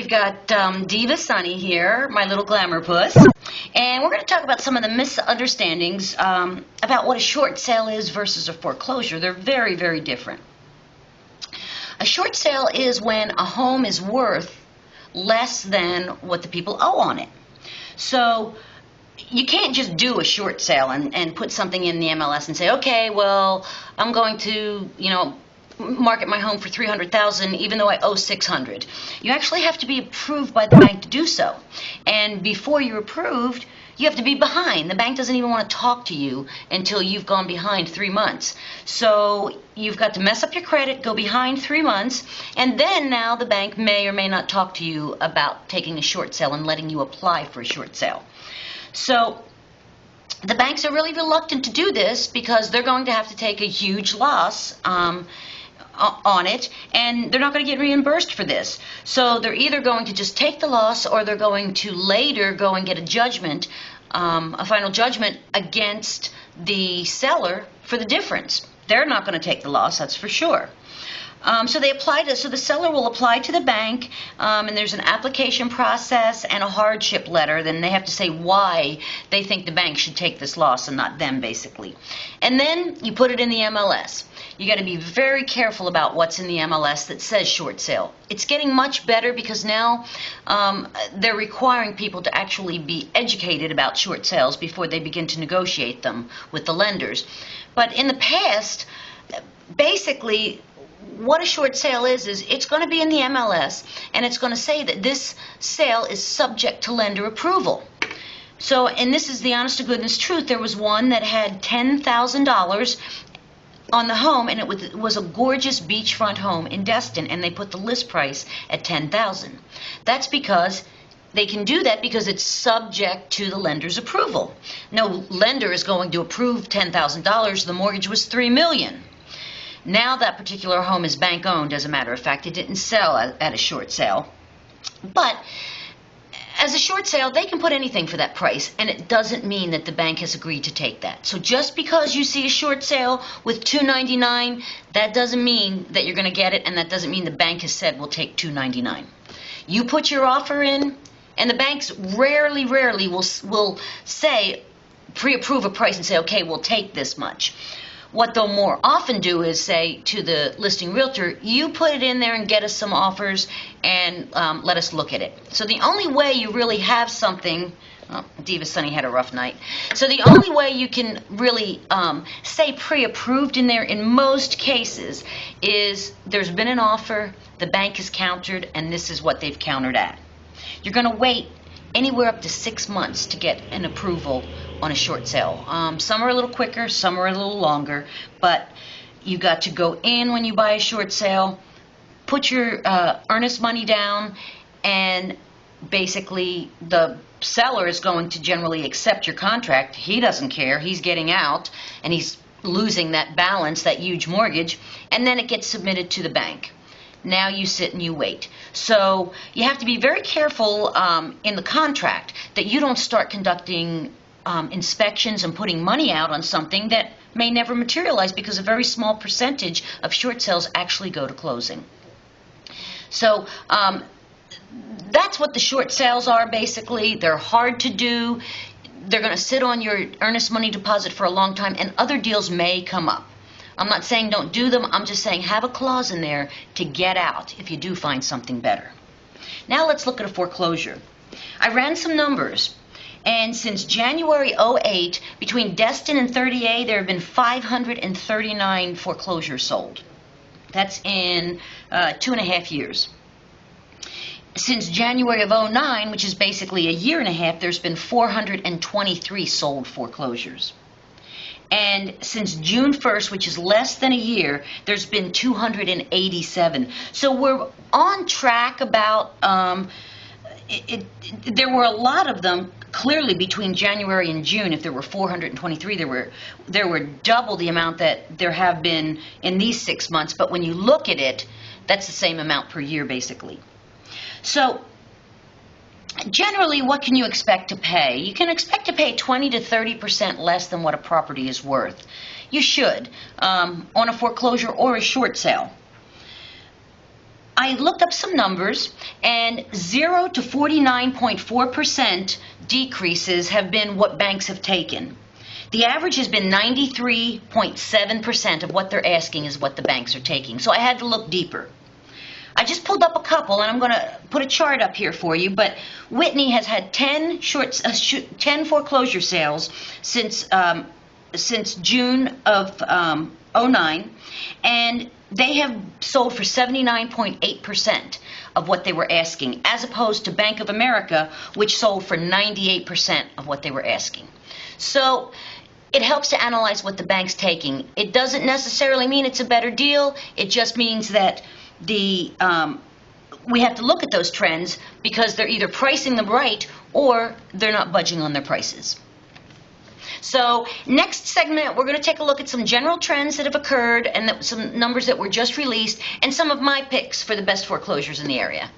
we've got Diva Sunny here, my little glamour puss, and we're going to talk about some of the misunderstandings about what a short sale is versus a foreclosure. They're very, very different. A short sale is when a home is worth less than what the people owe on it. So you can't just do a short sale and put something in the MLS and say, okay, well, I'm going to, market my home for $300,000 even though I owe $600. You actually have to be approved by the bank to do so. And before you're approved, you have to be behind. The bank doesn't even want to talk to you until you've gone behind 3 months. So you've got to mess up your credit, go behind 3 months, and then now the bank may or may not talk to you about taking a short sale and letting you apply for a short sale. So the banks are really reluctant to do this because they're going to have to take a huge loss on it, and they're not going to get reimbursed for this. So they're either going to just take the loss, or they're going to later go and get a judgment, a final judgment against the seller for the difference. They're not going to take the loss, that's for sure. So the seller will apply to the bank, and there's an application process and a hardship letter. Then they have to say why they think the bank should take this loss and not them, basically. And then you put it in the MLS. You got to be very careful about what's in the MLS that says short sale. It's getting much better because now they're requiring people to actually be educated about short sales before they begin to negotiate them with the lenders. But in the past, basically, what a short sale is it's going to be in the MLS, and it's going to say that this sale is subject to lender approval. So, and this is the honest to goodness truth, there was one that had $10,000 on the home, and it was a gorgeous beachfront home in Destin, and they put the list price at $10,000. That's because they can do that because it's subject to the lender's approval. No lender is going to approve $10,000. The mortgage was $3 million. Now that particular home is bank owned, as a matter of fact. It didn't sell at a short sale. But as a short sale, they can put anything for that price, and it doesn't mean that the bank has agreed to take that. So just because you see a short sale with $299, that doesn't mean that you're going to get it, and that doesn't mean the bank has said we'll take $299. You put your offer in, and the banks rarely will say, pre-approve a price and say, okay, we'll take this much. What they'll more often do is say to the listing realtor, you put it in there and get us some offers and let us look at it. So the only way you really have something, Diva Sunny had a rough night, so the only way you can really say pre-approved in there in most cases is there's been an offer, the bank has countered, and this is what they've countered at. You're going to wait anywhere up to 6 months to get an approval on a short sale. Some are a little quicker, some are a little longer, but you got to go in when you buy a short sale, put your earnest money down, and basically the seller is going to generally accept your contract. He doesn't care. He's getting out, and he's losing that balance, that huge mortgage, and then it gets submitted to the bank. Now you sit and you wait. So you have to be very careful in the contract that you don't start conducting inspections and putting money out on something that may never materialize, because a very small percentage of short sales actually go to closing. So that's what the short sales are, basically. They're hard to do. They're going to sit on your earnest money deposit for a long time, and other deals may come up. I'm not saying don't do them. I'm just saying have a clause in there to get out if you do find something better. Now let's look at a foreclosure. I ran some numbers, and since January 08, between Destin and 30A, there have been 539 foreclosures sold. That's in 2.5 years. Since January of 09, which is basically a year and a half, there's been 423 sold foreclosures. And since June 1st, which is less than a year, there's been 287. So we're on track about, there were a lot of them clearly between January and June. If there were 423, there were double the amount that there have been in these 6 months. But when you look at it, that's the same amount per year, basically. So generally, what can you expect to pay? You can expect to pay 20 to 30% less than what a property is worth. You should, on a foreclosure or a short sale. I looked up some numbers, and 0 to 49.4% decreases have been what banks have taken. The average has been 93.7% of what they're asking is what the banks are taking. So I had to look deeper. I just pulled up a couple, and I'm going to put a chart up here for you, but Whitney has had 10 foreclosure sales since June of '09, and they have sold for 79.8% of what they were asking, as opposed to Bank of America, which sold for 98% of what they were asking. So it helps to analyze what the bank's taking. It doesn't necessarily mean it's a better deal. It just means that we have to look at those trends because they're either pricing them right or they're not budging on their prices. So next segment, we're going to take a look at some general trends that have occurred and some numbers that were just released and some of my picks for the best foreclosures in the area.